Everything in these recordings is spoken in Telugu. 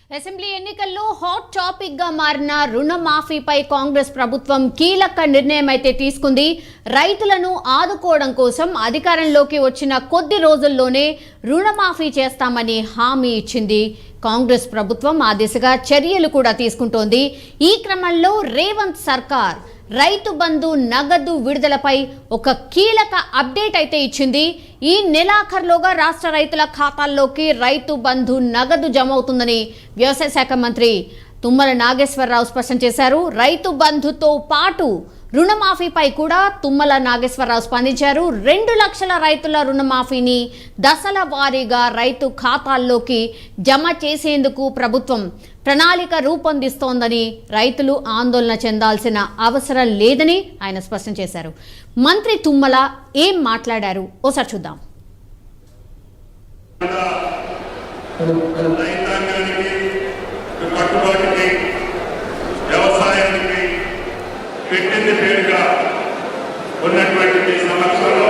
అసెంబ్లీ ఎన్నికల్లో హాట్ టాపిక్ గా మారిన రుణమాఫీపై కాంగ్రెస్ ప్రభుత్వం కీలక నిర్ణయం అయితే తీసుకుంది. రైతులను ఆదుకోవడం కోసం అధికారంలోకి వచ్చిన కొద్ది రోజుల్లోనే రుణమాఫీ చేస్తామని హామీ ఇచ్చింది. కాంగ్రెస్ ప్రభుత్వం ఆ దిశగా చర్యలు కూడా తీసుకుంటోంది. ఈ క్రమంలో రేవంత్ సర్కార్ రైతు బంధు నగదు విడుదలపై ఒక కీలక అప్డేట్ అయితే ఇచ్చింది. ఈ నెలాఖరులోగా రాష్ట్ర రైతుల ఖాతాల్లోకి రైతు బంధు నగదు జమ అవుతుందని వ్యవసాయ శాఖ మంత్రి తుమ్మల నాగేశ్వరరావు స్పష్టం చేశారు. రైతు బంధుతో పాటు రుణమాఫీపై కూడా తుమ్మల నాగేశ్వరరావు స్పందించారు. 2 లక్షల రైతుల రుణమాఫీని దశల వారీగా రైతు ఖాతాల్లోకి జమ చేసేందుకు ప్రభుత్వం ప్రణాళిక రూపొందిస్తోందని, రైతులు ఆందోళన చెందాల్సిన అవసరం లేదని ఆయన స్పష్టం చేశారు. మంత్రి తుమ్మల ఏం మాట్లాడారు ఓసారి చూద్దాం. ఉన్నటువంటి సంవత్సరంలో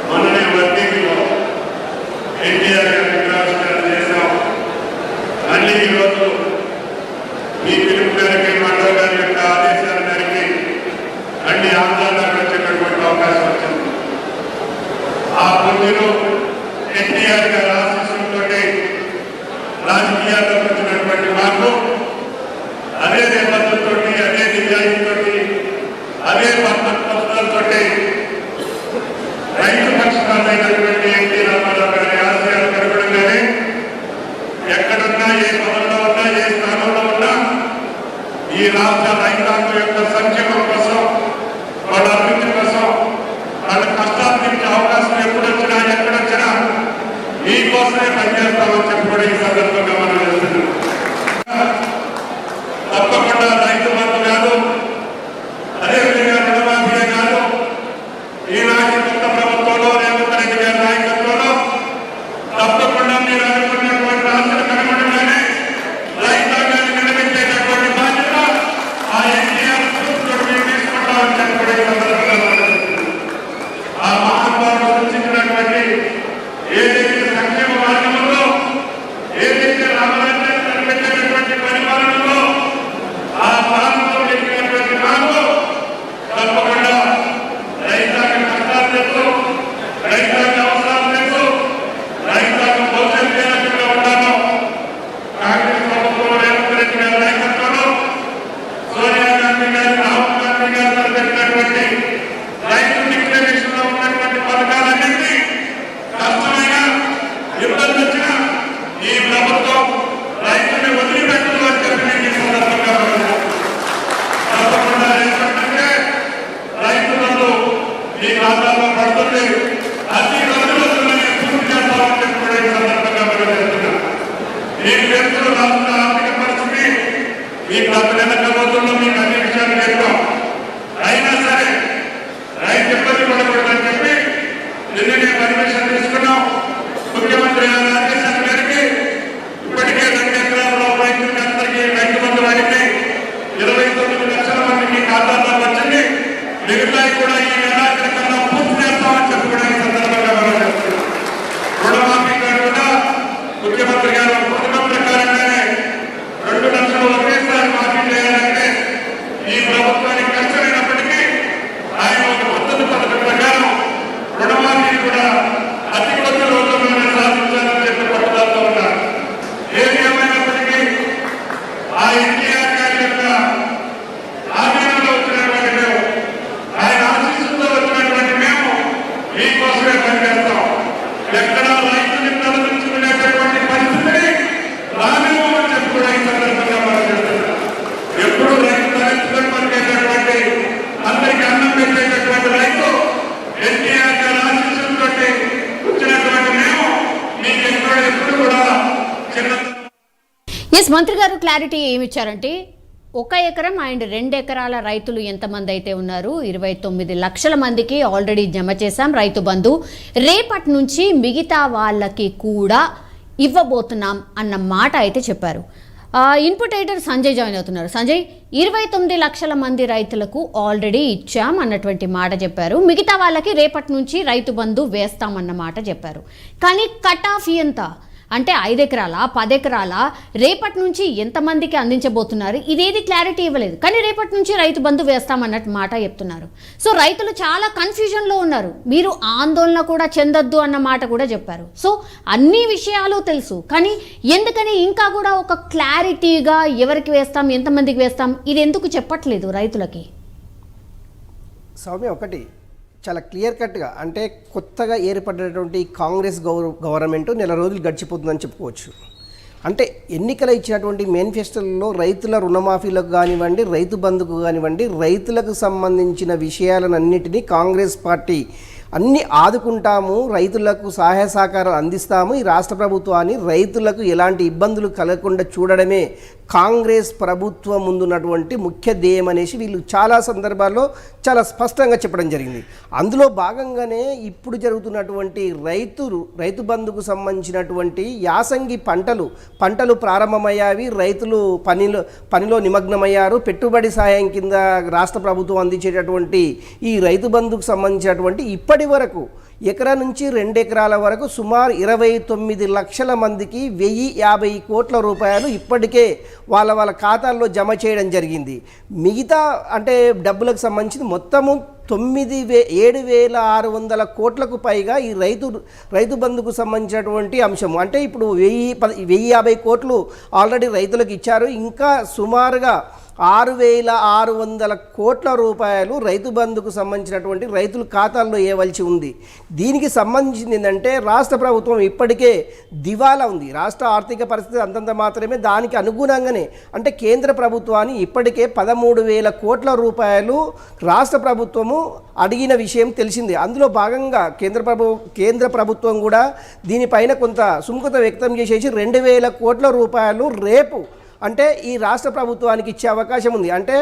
మననే వర్గీలో ఎన్టీఆర్ గారి చేశాం. అన్ని ఈరోజు మీ పిలుపు గారికి మండల గారి యొక్క ఆదేశాల మేరకి అన్ని ఆందోళనలు వచ్చేటటువంటి అవకాశం వచ్చింది. ఆ పొందిలో ఎన్టీఆర్ గారి ఆశీస్సులతో రాజకీయాల్లో వచ్చినటువంటి మాకు అదే నిబంధనతో అదే నిజాయితీతో అదే పద్ధతులతో రైతు పక్షపాతమైనటువంటి ఎన్టీ రామారావు గారి ఆశయాలు కనుగొనగానే ఎక్కడున్నా ఏ పదంలో ఉన్నా ఏ స్థానంలో ఉన్నా ఈ రాష్ట్ర రైతాంగం యొక్క సంక్షేమం కోసం, వాళ్ళ అభివృద్ధి కోసం, వాళ్ళ కష్టాలు తీర్చే అవకాశం ఎప్పుడొచ్చినా ఎక్కడొచ్చినా మీకోసమే పనిచేస్తామని చెప్పి కూడా ఈ సందర్భంగా మనం చేస్తున్నాం. తప్పకుండా రైతు బంధు కాదు, అదేవిధంగా రుణమాఫీ కాదు, ఈనాటి కొత్త ప్రభుత్వంలో రేవంత్ రెడ్డి గారి నాయకత్వంలో తప్పకుండా మీరు అనుకున్నటువంటి ఆశలు కనుగొనగానే రైతాంగాన్ని నిలబెట్టేటటువంటి బాధ్యత ఆ ఎన్టీఆర్ మీరు తీసుకుంటామని చెప్పి ఈ సందర్భంగా ఆ మహానుభావుడు సూచించినటువంటి ఏదైతే సంక్షేమ మార్గంలో, ఏదైతే రామరాజ్యాన్ని నిలబెట్టేటటువంటి పరిపాలనలో ఆ పాలనలో ఎక్కినటువంటి మాకు తప్పకుండా రైతాంగ కష్టాలు తెలుసు, రైతాంగ అవసరాలు తెలుసు, రైతాంగ భవిష్యత్తు ఏ రకంగా ఉండాలో కాంగ్రెస్ ప్రభుత్వం రేవంత్ రెడ్డి గారి నాయకత్వంలో సోనియా గాంధీ గారు, రాహుల్ గాంధీ గారు తలపెట్టినటువంటి రైతు డిక్లరేషన్ లో ఉన్నటువంటి పథకాలన్నింటినీ కష్టమైన ఇబ్బంది వచ్చిన ఈ ప్రభుత్వం రైతుని వదిలిపెట్టదు అని చెప్పి నేను ఈ సందర్భంగా తప్పకుండా రేపటికే రైతు బంధు ఈ ఖాతాలో పడుతుంది. అన్ని రోజుల్లోనే పూర్తి చేస్తామని చెప్పి కూడా ఈ సందర్భంగా మనం చేస్తున్నాం. మీకు తెలుసు రాష్ట్ర ఆర్థిక పరిస్థితి, ఈ గత నెల రోజుల్లో మీకు అన్ని విషయాలు చెప్పాం. అయినా సరే రైతు ఇబ్బంది పడకూడదని చెప్పి నిన్ననే పర్మిషన్ తీసుకున్నాం. ముఖ్యమంత్రి గారి ఆదేశాల మేరకి ఇప్పటికే 2 ఎకరాల రైతులకి అందరికీ రైతు బంధు వారికి 29 లక్షల మందికి ఖాతాల్లో వచ్చింది. మిగతాయి కూడా ఈ నెలాఖరు కన్నా పూర్తి చేస్తామని చెప్పి కూడా ఈ సందర్భంగా మనం చేస్తున్నాం. రుణమాఫీ కూడా ముఖ్యమంత్రి గారు పథకం ప్రకారంగానే 2 లక్షలు ఒకేసారి మాఫీ చేయాలంటే ఈ ప్రభుత్వానికి కష్టమైనప్పటికీ ఆయన ఒక పద్ధతి పథకం ప్రకారం రుణమాఫీ కూడా అతి కొద్ది రోజుల్లోనే సాధించాలని చెప్పి పట్టుదలతో ఉన్నారు. ఏది ఏమైనప్పటికీ ఆ ఎన్టీఆర్ గారి యొక్క ఆధీనంలో వచ్చినటువంటి మేము, ఆయన ఆశీస్సులతో వచ్చినటువంటి మేము మీకోసమే పనిచేస్తాం. ఎక్కడ రైతుని తలదించుకునేటటువంటి పరిస్థితిని రానివ్వమని చెప్పి కూడా ఈ సందర్భంగా మనం చేస్తున్నాం. ఎప్పుడు రైతు తలెత్తుకొని పనిచేసేటువంటి, అందరికీ అన్నం పెట్టేటటువంటి రైతు ఎన్టీఆర్ గారి ఆశీస్సులతో వచ్చినటువంటి మేము మీకు ఎప్పుడు కూడా చిన్న మంత్రి గారు క్లారిటీ ఏమి ఇచ్చారంటే 1 ఎకరం అండ్ 2 ఎకరాల రైతులు ఎంతమంది అయితే ఉన్నారు, 29 లక్షల మందికి ఆల్రెడీ జమ చేశాం రైతు బంధు. రేపటి నుంచి మిగతా వాళ్ళకి కూడా ఇవ్వబోతున్నాం అన్న మాట అయితే చెప్పారు. ఇన్పుట్ ఎడిటర్ సంజయ్ జాయిన్ అవుతున్నారు. సంజయ్, 29 లక్షల మంది రైతులకు ఆల్రెడీ ఇచ్చాం అన్నటువంటి మాట చెప్పారు. మిగతా వాళ్ళకి రేపటి నుంచి రైతు బంధు వేస్తామన్న మాట చెప్పారు. కానీ కట్ ఆఫ్ ఎంత అంటే 5 ఎకరాల 10 ఎకరాల రేపటి నుంచి ఎంతమందికి అందించబోతున్నారు ఇదేది క్లారిటీ ఇవ్వలేదు. కానీ రేపటి నుంచి రైతు బంధు వేస్తామన్నట్టు మాట చెప్తున్నారు. సో రైతులు చాలా కన్ఫ్యూజన్లో ఉన్నారు. మీరు ఆందోళన కూడా చెందొద్దు అన్న మాట కూడా చెప్పారు. సో అన్ని విషయాలు తెలుసు, కానీ ఎందుకని ఇంకా కూడా ఒక క్లారిటీగా ఎవరికి వేస్తాం ఎంతమందికి వేస్తాం ఇది ఎందుకు చెప్పట్లేదు రైతులకి? సౌమ్య, ఒకటి చాలా క్లియర్ కట్గా, అంటే కొత్తగా ఏర్పడినటువంటి కాంగ్రెస్ గవర్నమెంట్ నెల రోజులు గడిచిపోతుందని చెప్పుకోవచ్చు. అంటే ఎన్నికల ఇచ్చినటువంటి మేనిఫెస్టోలో రైతుల రుణమాఫీలకు కానివ్వండి, రైతు బంధుకు కానివ్వండి, రైతులకు సంబంధించిన విషయాలన్నింటినీ కాంగ్రెస్ పార్టీ అన్నీ ఆదుకుంటాము, రైతులకు సహాయ సహకారాలు అందిస్తాము, ఈ రాష్ట్ర ప్రభుత్వాన్ని రైతులకు ఎలాంటి ఇబ్బందులు కలగకుండా చూడడమే కాంగ్రెస్ ప్రభుత్వం ముందున్నటువంటి ముఖ్య ధ్యేయం అనేసి వీళ్ళు చాలా సందర్భాల్లో చాలా స్పష్టంగా చెప్పడం జరిగింది. అందులో భాగంగానే ఇప్పుడు జరుగుతున్నటువంటి రైతు బంధుకు సంబంధించినటువంటి యాసంగి పంటలు ప్రారంభమయ్యావి, రైతులు పనిలో నిమగ్నమయ్యారు. పెట్టుబడి సాయం కింద రాష్ట్ర ప్రభుత్వం అందించేటటువంటి ఈ రైతు బంధుకు సంబంధించినటువంటి ఇప్పటి వరకు ఎకరా నుంచి 2 ఎకరాల వరకు సుమారు 29 లక్షల మందికి 1050 కోట్ల రూపాయలు ఇప్పటికే వాళ్ళ ఖాతాల్లో జమ చేయడం జరిగింది. మిగతా అంటే డబ్బులకు సంబంధించి మొత్తము 7,600 కోట్లకు పైగా ఈ రైతు బంధుకు సంబంధించినటువంటి అంశం. అంటే ఇప్పుడు 1050 కోట్లు ఆల్రెడీ రైతులకు ఇచ్చారు. ఇంకా సుమారుగా 6,600 కోట్ల రూపాయలు రైతు బంధుకు సంబంధించినటువంటి రైతుల ఖాతాల్లో వేయవలసి ఉంది. దీనికి సంబంధించింది ఏంటంటే రాష్ట్ర ప్రభుత్వం ఇప్పటికే దివాలా ఉంది. రాష్ట్ర ఆర్థిక పరిస్థితి అంతంత మాత్రమే. దానికి అనుగుణంగానే అంటే కేంద్ర ప్రభుత్వాన్ని ఇప్పటికే 13,000 కోట్ల రూపాయలు రాష్ట్ర ప్రభుత్వము అడిగిన విషయం తెలిసింది. అందులో భాగంగా కేంద్ర ప్రభుత్వం కూడా దీనిపైన కొంత సుముఖత వ్యక్తం చేసేసి 2,000 కోట్ల రూపాయలు రేపు అంటే ఈ రాష్ట్ర ప్రభుత్వానికి ఇచ్చే అవకాశం ఉంది. అంటే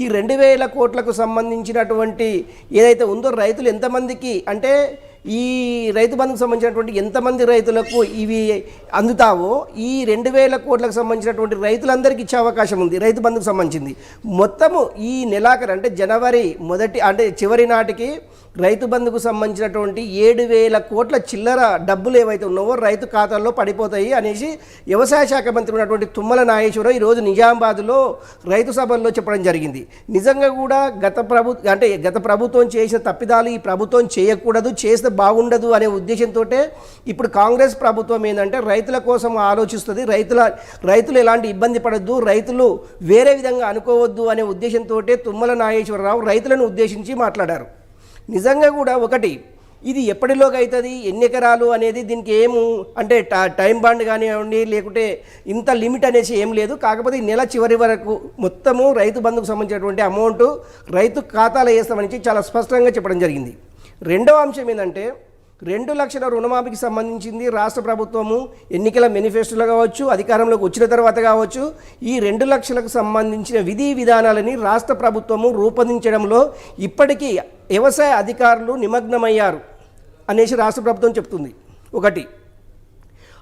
ఈ 2,000 కోట్లకు సంబంధించినటువంటి ఏదైతే ఉందో రైతులు ఎంతమందికి అంటే ఈ రైతు బంధుకు సంబంధించినటువంటి ఎంతమంది రైతులకు ఇవి అందుతావో ఈ 2,000 కోట్లకు సంబంధించినటువంటి రైతులందరికీ ఇచ్చే అవకాశం ఉంది. రైతు బంధుకు సంబంధించింది మొత్తము ఈ నెలాఖరు అంటే జనవరి చివరి నాటికి రైతు బంధుకు సంబంధించినటువంటి 7,000 కోట్ల చిల్లర డబ్బులు ఏవైతే ఉన్నావో రైతు ఖాతాల్లో పడిపోతాయి అనేసి వ్యవసాయ శాఖ మంత్రి ఉన్నటువంటి తుమ్మల నాగేశ్వరరావు ఈరోజు నిజామాబాద్లో రైతు సభల్లో చెప్పడం జరిగింది. నిజంగా కూడా గత ప్రభుత్వం చేసిన తప్పిదాలు ఈ ప్రభుత్వం చేయకూడదు, చేస్తే బాగుండదు అనే ఉద్దేశంతో ఇప్పుడు కాంగ్రెస్ ప్రభుత్వం ఏంటంటే రైతుల కోసం ఆలోచిస్తుంది. రైతులు ఎలాంటి ఇబ్బంది పడద్దు, రైతులు వేరే విధంగా అనుకోవద్దు అనే ఉద్దేశంతో తుమ్మల నాగేశ్వరరావు రైతులను ఉద్దేశించి మాట్లాడారు. నిజంగా కూడా ఒకటి ఇది ఎప్పటిలోకి అవుతుంది, ఎన్ని ఎకరాలు అనేది దీనికి ఏము అంటే టైం బాండ్ కానివ్వండి లేకుంటే ఇంత లిమిట్ అనేసి ఏం లేదు. కాకపోతే ఈ నెల చివరి వరకు మొత్తము రైతు బంధుకు సంబంధించినటువంటి అమౌంట్ రైతు ఖాతాలో వేస్తామని చాలా స్పష్టంగా చెప్పడం జరిగింది. రెండవ అంశం ఏంటంటే 2 లక్షల రుణమాఫీకి సంబంధించింది రాష్ట్ర ప్రభుత్వము ఎన్నికల మేనిఫెస్టోలో కావచ్చు, అధికారంలోకి వచ్చిన తర్వాత కావచ్చు, ఈ 2 లక్షలకు సంబంధించిన విధి విధానాలని రాష్ట్ర ప్రభుత్వము రూపొందించడంలో ఇప్పటికీ వ్యవసాయ అధికారులు నిమగ్నమయ్యారు అనేసి రాష్ట్ర ప్రభుత్వం చెప్తుంది. ఒకటి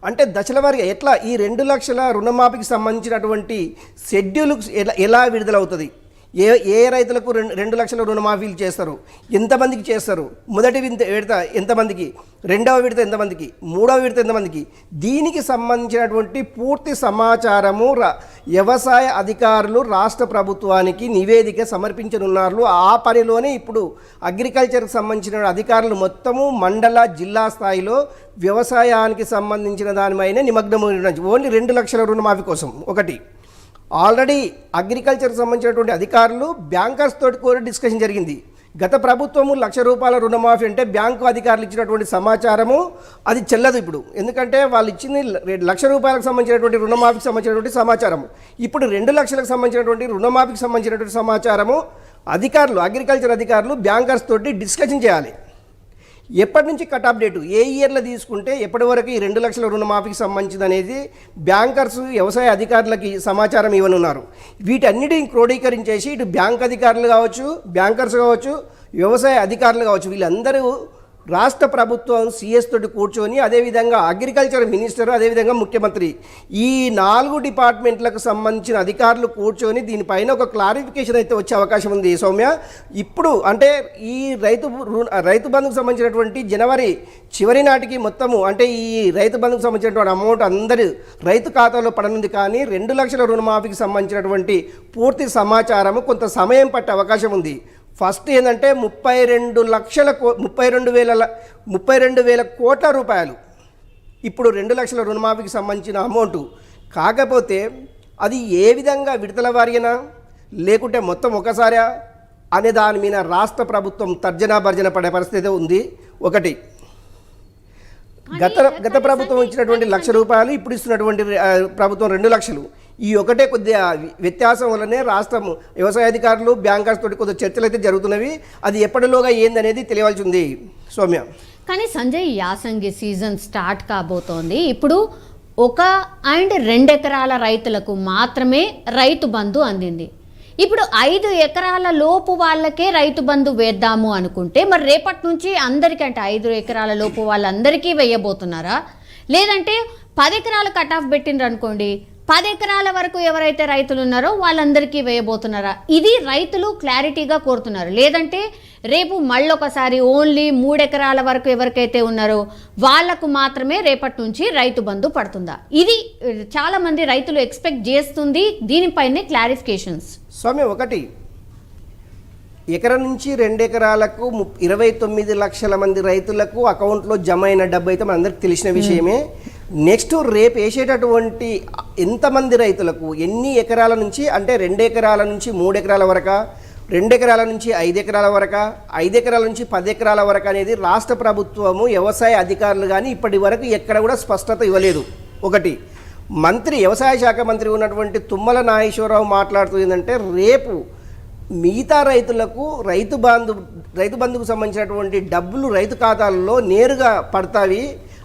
అంటే దశల వారీగా ఎట్లా ఈ 2 లక్షల రుణమాఫీకి సంబంధించినటువంటి షెడ్యూల్ ఎలా విడుదలవుతుంది, ఏ రైతులకు 2 లక్షల రుణమాఫీలు చేస్తారు, ఎంతమందికి చేస్తారు, మొదటి విడత ఎంతమందికి, రెండవ విడత ఎంతమందికి, మూడవ విడత ఎంతమందికి, దీనికి సంబంధించినటువంటి పూర్తి సమాచారము వ్యవసాయ అధికారులు రాష్ట్ర ప్రభుత్వానికి నివేదిక సమర్పించనున్నారు. ఆ పనిలోనే ఇప్పుడు అగ్రికల్చర్కి సంబంధించిన అధికారులు మొత్తము మండల జిల్లా స్థాయిలో వ్యవసాయానికి సంబంధించిన దానిపైన నిమగ్నమైన ఓన్లీ 2 లక్షల రుణమాఫీ కోసం. ఒకటి ఆల్రెడీ అగ్రికల్చర్కి సంబంధించినటువంటి అధికారులు బ్యాంకర్స్ తోటి కూడా డిస్కషన్ జరిగింది. గత ప్రభుత్వము 1,00,000 రూపాయల రుణమాఫీ అంటే బ్యాంకు అధికారులు ఇచ్చినటువంటి సమాచారము అది చెల్లదు ఇప్పుడు. ఎందుకంటే వాళ్ళు ఇచ్చింది 1,00,000 రూపాయలకు సంబంధించినటువంటి రుణమాఫీకి సంబంధించినటువంటి సమాచారము. ఇప్పుడు 2 లక్షలకు సంబంధించినటువంటి రుణమాఫీకి సంబంధించినటువంటి సమాచారము అగ్రికల్చర్ అధికారులు బ్యాంకర్స్ తోటి డిస్కషన్ చేయాలి. ఎప్పటి నుంచి కట్ ఆఫ్ డేటు, ఏ ఇయర్లో తీసుకుంటే ఎప్పటి వరకు ఈ 2 లక్షల రుణమాఫీకి సంబంధించింది అనేది బ్యాంకర్స్ వ్యవసాయ అధికారులకి సమాచారం ఇవ్వనున్నారు. వీటన్నిటిని క్రోడీకరించేసి ఇటు బ్యాంక్ అధికారులు కావచ్చు, బ్యాంకర్స్ కావచ్చు, వ్యవసాయ అధికారులు కావచ్చు, వీళ్ళందరూ రాష్ట్ర ప్రభుత్వం సిఎస్ తోటి కూర్చొని అదేవిధంగా అగ్రికల్చర్ మినిస్టర్ అదేవిధంగా ముఖ్యమంత్రి ఈ 4 డిపార్ట్మెంట్లకు సంబంధించిన అధికారులు కూర్చొని దీనిపైన ఒక క్లారిఫికేషన్ అయితే వచ్చే అవకాశం ఉంది సౌమ్య. ఇప్పుడు అంటే ఈ రైతు బంధుకు సంబంధించినటువంటి జనవరి చివరి నాటికి మొత్తము అంటే ఈ రైతు బంధుకు సంబంధించినటువంటి అమౌంట్ అందరి రైతు ఖాతాలో పడనుంది. కానీ 2 లక్షల రుణమాఫీకి సంబంధించినటువంటి పూర్తి సమాచారము కొంత సమయం పట్టే అవకాశం ఉంది. ఫస్ట్ ఏంటంటే 32,000 కోట్ల రూపాయలు ఇప్పుడు 2 లక్షల రుణమాఫీకి సంబంధించిన అమౌంట్. కాకపోతే అది ఏ విధంగా విడతల వారినా లేకుంటే మొత్తం ఒకసారి అనే దాని మీద రాష్ట్ర ప్రభుత్వం తర్జనా భర్జన పడే పరిస్థితి ఉంది. ఒకటి గత ప్రభుత్వం ఇచ్చినటువంటి 1,00,000 రూపాయలు ఇప్పుడు ఇస్తున్నటువంటి ప్రభుత్వం 2 లక్షలు. ఈ ఒకటే కొద్దిగా వ్యత్యాసం వల్లనే రాష్ట్రం వ్యవసాయ అధికారులు బ్యాంకర్స్ తోటి కొద్దిగా చర్చలు అయితే జరుగుతున్నవి. అది ఎప్పటిలోగా ఏందనేది తెలియవలసి ఉంది సౌమ్య. కానీ సంజయ్, యాసంగి సీజన్ స్టార్ట్ కాబోతోంది. ఇప్పుడు 1-2 ఎకరాల రైతులకు మాత్రమే రైతు బంధు అందింది. ఇప్పుడు 5 ఎకరాల లోపు వాళ్ళకే రైతు బంధు వేద్దాము అనుకుంటే మరి రేపటి నుంచి అందరికంటే 5 ఎకరాల లోపు వాళ్ళందరికీ వేయబోతున్నారా? లేదంటే 10 ఎకరాలు కట్ ఆఫ్ పెట్టిండ్రు అనుకోండి, 10 ఎకరాల వరకు ఎవరైతే రైతులు ఉన్నారో వాళ్ళందరికీ వేయబోతున్నారా? ఇది రైతులు క్లారిటీగా కోరుతున్నారు. లేదంటే రేపు మళ్ళొకసారి ఓన్లీ 3 ఎకరాల వరకు ఎవరికైతే ఉన్నారో వాళ్లకు మాత్రమే రేపటి నుంచి రైతు బంధు పడుతుందా? ఇది చాలా మంది రైతులు ఎక్స్పెక్ట్ చేస్తుంది. దీనిపైనే క్లారిఫికేషన్స్. స్వామి, ఒకటి ఎకరం నుంచి 2 ఎకరాలకు 29 లక్షల మంది రైతులకు అకౌంట్లో జమ అయిన డబ్బు అయితే మనందరికి తెలిసిన విషయమే. నెక్స్ట్ రేపు వేసేటటువంటి ఎంతమంది రైతులకు ఎన్ని ఎకరాల నుంచి అంటే 2 ఎకరాల నుంచి 3 ఎకరాల వరకు, 2 ఎకరాల నుంచి 5 ఎకరాల వరకు, 5 ఎకరాల నుంచి 10 ఎకరాల వరకు అనేది రాష్ట్ర ప్రభుత్వము వ్యవసాయ అధికారులు కానీ ఇప్పటి వరకు ఎక్కడ కూడా స్పష్టత ఇవ్వలేదు. ఒకటి వ్యవసాయ శాఖ మంత్రి ఉన్నటువంటి తుమ్మల నాగేశ్వరరావు మాట్లాడుతూ ఏంటంటే రేపు మిగతా రైతులకు రైతు బంధుకు సంబంధించినటువంటి డబ్బులు రైతు ఖాతాల్లో నేరుగా పడతాయి.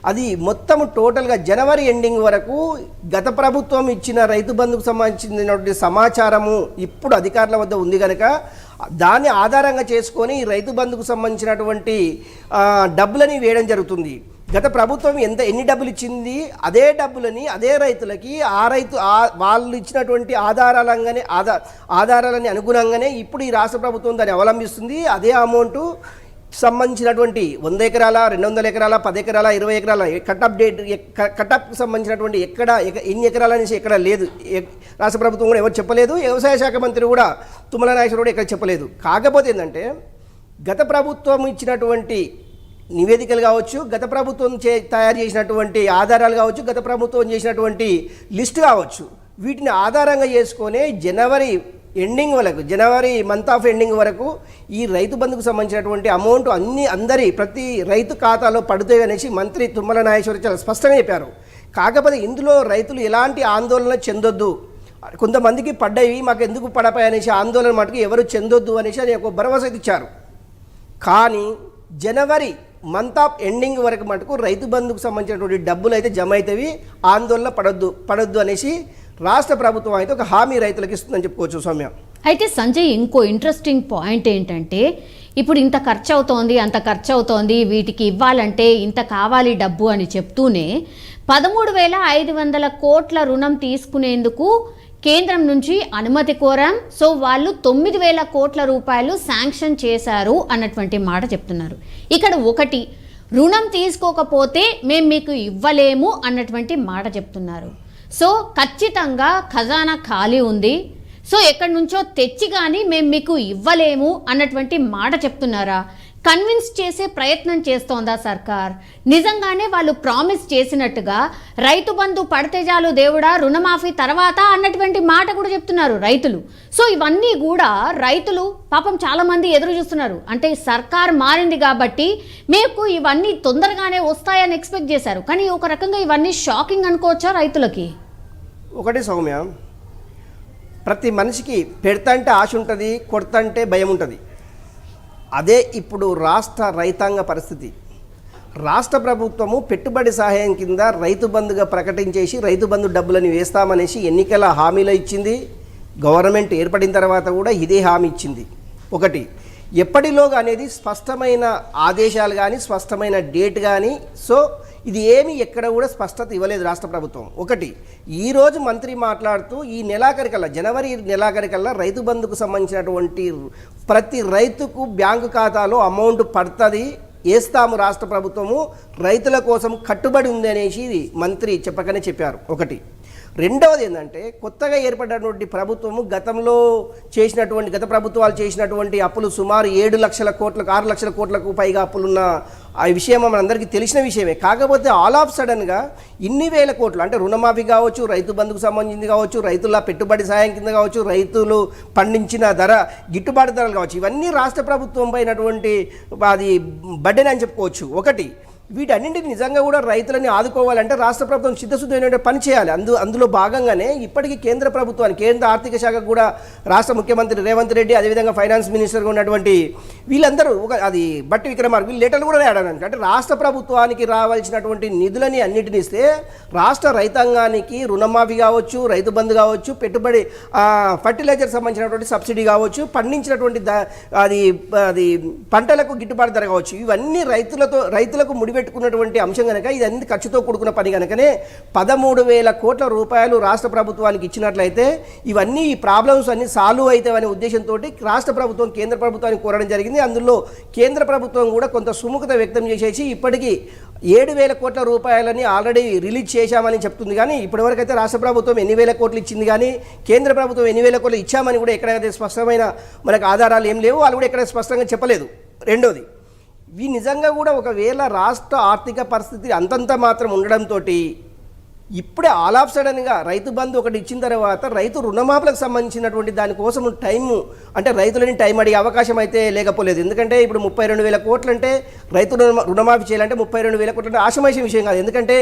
అది మొత్తం టోటల్గా జనవరి ఎండింగ్ వరకు గత ప్రభుత్వం ఇచ్చిన రైతు బంధుకు సంబంధించినటువంటి సమాచారము ఇప్పుడు అధికారుల వద్ద ఉంది కనుక దాన్ని ఆధారంగా చేసుకొని రైతు బంధుకు సంబంధించినటువంటి డబ్బులని వేయడం జరుగుతుంది. గత ప్రభుత్వం ఎన్ని డబ్బులు ఇచ్చింది అదే డబ్బులని అదే రైతులకి వాళ్ళు ఇచ్చినటువంటి ఆధారాలని అనుగుణంగానే ఇప్పుడు ఈ రాష్ట్ర ప్రభుత్వం దాన్ని అవలంబిస్తుంది. అదే అమౌంట్ సంబంధించినటువంటి 100 ఎకరాల 200 ఎకరాల 10 ఎకరాల 20 ఎకరాల కటప్కు సంబంధించినటువంటి ఎన్ని ఎకరాల నుంచి ఎక్కడ లేదు. రాష్ట్ర ప్రభుత్వం కూడా ఎవరు చెప్పలేదు, వ్యవసాయ శాఖ మంత్రి కూడా తుమ్మల నాగేశ్వరరావు కూడా ఎక్కడ చెప్పలేదు. కాకపోతే ఏంటంటే గత ప్రభుత్వం ఇచ్చినటువంటి నివేదికలు కావచ్చు, గత ప్రభుత్వం తయారు చేసినటువంటి ఆధారాలు కావచ్చు, గత ప్రభుత్వం చేసినటువంటి లిస్ట్ కావచ్చు, వీటిని ఆధారంగా చేసుకొని జనవరి మంత్ ఆఫ్ ఎండింగ్ వరకు ఈ రైతు బంధుకు సంబంధించినటువంటి అమౌంట్ ప్రతి రైతు ఖాతాలో పడుతాయి అనేసి మంత్రి తుమ్మల నాగేశ్వరరావు చాలా స్పష్టంగా చెప్పారు. కాకపోతే ఇందులో రైతులు ఎలాంటి ఆందోళన చెందొద్దు, కొంతమందికి పడ్డాయి మాకు ఎందుకు పడపాయి అనేసి ఆందోళన మటుకు ఎవరు చెందొద్దు అనేసి అని ఒక భరోసా ఇచ్చారు. కానీ జనవరి మంత్ ఆఫ్ ఎండింగ్ వరకు మటుకు రైతు బంధుకు సంబంధించినటువంటి డబ్బులు అయితే జమ అవుతాయి, ఆందోళన పడొద్దు అనేసి రాష్ట్ర ప్రభుత్వం అయితే ఒక హామీ రైతులకు ఇస్తుందని చెప్పుకోవచ్చు సౌమ్య. అయితే సంజయ్, ఇంకో ఇంట్రెస్టింగ్ పాయింట్ ఏంటంటే ఇప్పుడు ఇంత ఖర్చు అవుతోంది అంత ఖర్చు అవుతోంది వీటికి ఇవ్వాలంటే ఇంత కావాలి డబ్బు అని చెప్తూనే 13,500 కోట్ల రుణం తీసుకునేందుకు కేంద్రం నుంచి అనుమతి కోరాం. సో వాళ్ళు 9,000 కోట్ల రూపాయలు శాంక్షన్ చేశారు అన్నటువంటి మాట చెప్తున్నారు. ఇక్కడ ఒకటి రుణం తీసుకోకపోతే మేము మీకు ఇవ్వలేము అన్నటువంటి మాట చెప్తున్నారు. సో ఖచ్చితంగా ఖజానా ఖాళీ ఉంది, సో ఎక్కడి నుంచో తెచ్చి కానీ మేము మీకు ఇవ్వలేము అన్నటువంటి మాట చెప్తున్నారా? కన్విన్స్ చేసే ప్రయత్నం చేస్తోందా సర్కార్? నిజంగానే వాళ్ళు ప్రామిస్ చేసినట్టుగా రైతు బంధు పడితే చాలు దేవుడా రుణమాఫీ తర్వాత అన్నటువంటి మాట కూడా చెప్తున్నారు రైతులు. సో ఇవన్నీ కూడా రైతులు పాపం చాలామంది ఎదురు చూస్తున్నారు. అంటే సర్కార్ మారింది కాబట్టి మీకు ఇవన్నీ తొందరగానే వస్తాయని ఎక్స్పెక్ట్ చేశారు, కానీ ఒక రకంగా ఇవన్నీ షాకింగ్ అనుకోవచ్చా రైతులకి? ఒకటి సౌమ్య, ప్రతి మనిషికి పెడతంటే ఆశ ఉంటుంది, కొడతంటే భయం ఉంటుంది. అదే ఇప్పుడు రాష్ట్ర రైతాంగ పరిస్థితి. రాష్ట్ర ప్రభుత్వము పెట్టుబడి సహాయం కింద రైతు బంధుగా ప్రకటించేసి రైతు బంధు డబ్బులని వేస్తామనేసి ఎన్నికల హామీలో ఇచ్చింది. గవర్నమెంట్ ఏర్పడిన తర్వాత కూడా ఇదే హామీ ఇచ్చింది. ఒకటి ఎప్పటిలోగా అనేది స్పష్టమైన ఆదేశాలు కానీ స్పష్టమైన డేట్ కానీ సో ఇది ఏమి ఎక్కడ కూడా స్పష్టత ఇవ్వలేదు రాష్ట్ర ప్రభుత్వం. ఒకటి ఈరోజు మంత్రి మాట్లాడుతూ ఈ నెలాఖరికల్లా జనవరి నెలాఖరికల్లా రైతు బంధుకు సంబంధించినటువంటి ప్రతి రైతుకు బ్యాంకు ఖాతాలో అమౌంట్ పడుతుంది, వేస్తాము రాష్ట్ర ప్రభుత్వము రైతుల కోసం కట్టుబడి ఉంది అనేసి మంత్రి చెప్పకనే చెప్పారు. ఒకటి. రెండవది ఏంటంటే కొత్తగా ఏర్పడినటువంటి ప్రభుత్వము గతంలో గత ప్రభుత్వాలు చేసినటువంటి అప్పులు సుమారు 6 లక్షల కోట్లకు పైగా అప్పులున్న ఆ విషయం మనందరికీ తెలిసిన విషయమే. కాకపోతే ఆల్ ఆఫ్ సడన్గా ఇన్ని వేల కోట్లు అంటే రుణమాఫీ కావచ్చు, రైతు బంధుకు సంబంధించింది కావచ్చు, రైతుల పెట్టుబడి సాయం కింద కావచ్చు, రైతులు పండించిన గిట్టుబాటు ధరలు కావచ్చు, ఇవన్నీ రాష్ట్ర ప్రభుత్వం పైనటువంటి అది బడ్డెన్ అని చెప్పుకోవచ్చు. ఒకటి. వీటన్నింటిని నిజంగా కూడా రైతులని ఆదుకోవాలంటే రాష్ట్ర ప్రభుత్వం చిత్తశుద్ధమైన పని చేయాలి. అందులో భాగంగానే ఇప్పటికీ కేంద్ర ఆర్థిక శాఖకు కూడా రాష్ట్ర ముఖ్యమంత్రి రేవంత్ రెడ్డి అదేవిధంగా ఫైనాన్స్ మినిస్టర్గా ఉన్నటువంటి వీళ్ళందరూ అది బట్టి విక్రమార్క వీళ్ళు లెటర్లు కూడా రాయడానికి అంటే రాష్ట్ర ప్రభుత్వానికి రావాల్సినటువంటి నిధులని అన్నిటిని ఇస్తే రాష్ట్ర రైతాంగానికి రుణమాఫీ కావచ్చు, రైతు బంధు కావచ్చు, పెట్టుబడి ఫర్టిలైజర్ సంబంధించినటువంటి సబ్సిడీ కావచ్చు, పండించినటువంటి అది పంటలకు గిట్టుబాటు ధర కావచ్చు, ఇవన్నీ రైతులకు ముడిపెట్టుకున్నటువంటి అంశం కనుక ఇదన్నీ ఖర్చుతో కూడుకున్న పని కనుకనే 13,000 కోట్ల రూపాయలు రాష్ట్ర ప్రభుత్వానికి ఇచ్చినట్లయితే ఇవన్నీ ఈ ప్రాబ్లమ్స్ అన్ని సాల్వ్ అవుతాయనే ఉద్దేశంతో రాష్ట్ర ప్రభుత్వం కేంద్ర ప్రభుత్వానికి కోరడం జరిగింది. అందులో కేంద్ర ప్రభుత్వం కూడా కొంత సుముఖత వ్యక్తం చేసేసి ఇప్పటికీ 7,000 కోట్ల రూపాయలని ఆల్రెడీ రిలీజ్ చేశామని చెప్తుంది. కానీ ఇప్పటివరకు అయితే రాష్ట్ర ప్రభుత్వం ఎన్ని వేల కోట్లు ఇచ్చింది కానీ కేంద్ర ప్రభుత్వం ఎన్ని వేల కోట్లు ఇచ్చామని కూడా ఎక్కడైతే స్పష్టమైన మనకు ఆధారాలు ఏం లేవు, వాళ్ళు కూడా ఎక్కడ స్పష్టంగా చెప్పలేదు. రెండోది, నిజంగా కూడా ఒకవేళ రాష్ట్ర ఆర్థిక పరిస్థితి అంతంత మాత్రం ఉండడంతో ఇప్పుడే ఆల్ ఆఫ్ సడన్గా రైతు బంధు ఒకటి ఇచ్చిన తర్వాత రైతు రుణమాఫీలకు సంబంధించినటువంటి దానికోసం అంటే రైతులని టైం అడిగే అవకాశం అయితే లేకపోలేదు. ఎందుకంటే ఇప్పుడు 32,000 కోట్లు అంటే రైతు రుణమాఫీ చేయాలంటే 32,000 కోట్లు అంటే ఆశమాష విషయం కాదు. ఎందుకంటే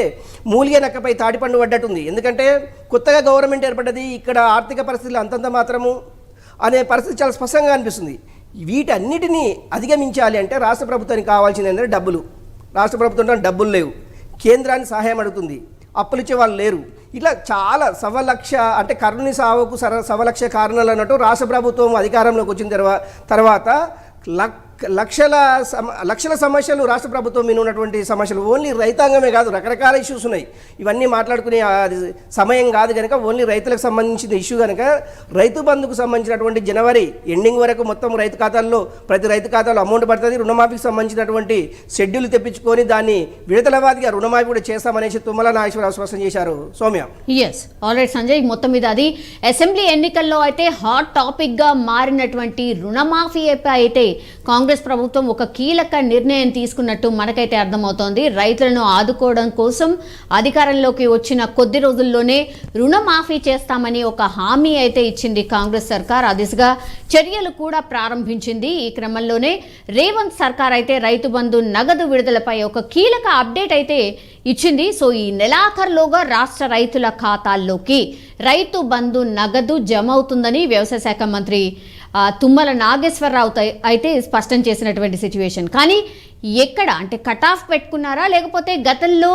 మూలిగే నక్కపై తాటిపండు పడ్డట్టుంది. ఎందుకంటే కొత్తగా గవర్నమెంట్ ఏర్పడ్డది, ఇక్కడ ఆర్థిక పరిస్థితులు అంతంత మాత్రము అనే పరిస్థితి చాలా స్పష్టంగా అనిపిస్తుంది. వీటన్నిటినీ అధిగమించాలి అంటే రాష్ట్ర ప్రభుత్వానికి కావాల్సింది ఏంటంటే డబ్బులు. రాష్ట్ర ప్రభుత్వం డబ్బులు లేవు, కేంద్రాన్ని సహాయం అడుగుతుంది, అప్పులు ఇచ్చే వాళ్ళు లేరు. ఇట్లా చాలా సవలక్ష అంటే కరుణి సావుకు సవలక్ష కారణాలు అన్నట్టు రాష్ట్ర ప్రభుత్వం అధికారంలోకి వచ్చిన తర్వాత లక్షల సమస్యలు రాష్ట్ర ప్రభుత్వం మీద ఉన్నటువంటి సమస్యలు ఓన్లీ రైతాంగమే కాదు, రకరకాల ఇష్యూస్ ఉన్నాయి. ఇవన్నీ మాట్లాడుకునే సమయం కాదు కనుక ఓన్లీ రైతులకు సంబంధించిన ఇష్యూ కనుక రైతు బంధుకు సంబంధించినటువంటి జనవరి ఎండింగ్ వరకు మొత్తం ప్రతి రైతు ఖాతాలో అమౌంట్ పడుతుంది. రుణమాఫీకి సంబంధించినటువంటి షెడ్యూల్ తెప్పించుకొని దాన్ని విడతలవాదిగా రుణమాఫీ కూడా చేస్తామనేసి తుమ్మల నాగేశ్వరరావు స్పష్టం చేశారు. సౌమ్య. ఎస్ ఆల్రైట్ సంజయ్, మొత్తం మీద అది అసెంబ్లీ ఎన్నికల్లో అయితే హాట్ టాపిక్ గా మారినటువంటి రుణమాఫీ అయితే కాంగ్రెస్ ప్రభుత్వం ఒక కీలక నిర్ణయం తీసుకున్నట్టు మనకైతే అర్థమవుతోంది. రైతులను ఆదుకోవడం కోసం అధికారంలోకి వచ్చిన కొద్ది రోజుల్లోనే రుణమాఫీ చేస్తామని ఒక హామీ అయితే ఇచ్చింది కాంగ్రెస్ సర్కార్. ఆ దిశగా చర్యలు కూడా ప్రారంభించింది. ఈ క్రమంలోనే రేవంత్ సర్కార్ అయితే రైతు బంధు నగదు విడుదలపై ఒక కీలక అప్డేట్ అయితే ఇచ్చింది. సో ఈ నెలాఖరులోగా రాష్ట్ర రైతుల ఖాతాల్లోకి రైతు బంధు నగదు జమ అవుతుందని వ్యవసాయ శాఖ మంత్రి తుమ్మల నాగేశ్వరరావు అయితే స్పష్టం చేసినటువంటి సిచ్యువేషన్. కానీ ఎక్కడ అంటే కట్ ఆఫ్ పెట్టుకున్నారా, లేకపోతే గతంలో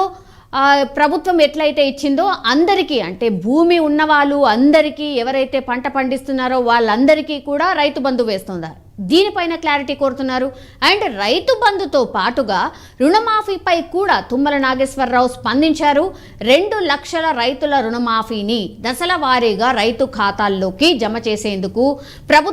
ప్రభుత్వం ఎట్లయితే ఇచ్చిందో అందరికీ అంటే భూమి ఉన్న వాళ్ళు అందరికీ ఎవరైతే పంట పండిస్తున్నారో వాళ్ళందరికీ కూడా రైతు బంధు వేస్తుందా, దీనిపైన క్లారిటీ కోరుతున్నారు. అండ్ రైతు బంధుతో పాటుగా రుణమాఫీపై కూడా తుమ్మల నాగేశ్వరరావు స్పందించారు. 2 లక్షల రైతుల రుణమాఫీని దశల వారీగా రైతు ఖాతాల్లోకి జమ చేసేందుకు ప్రభుత్వం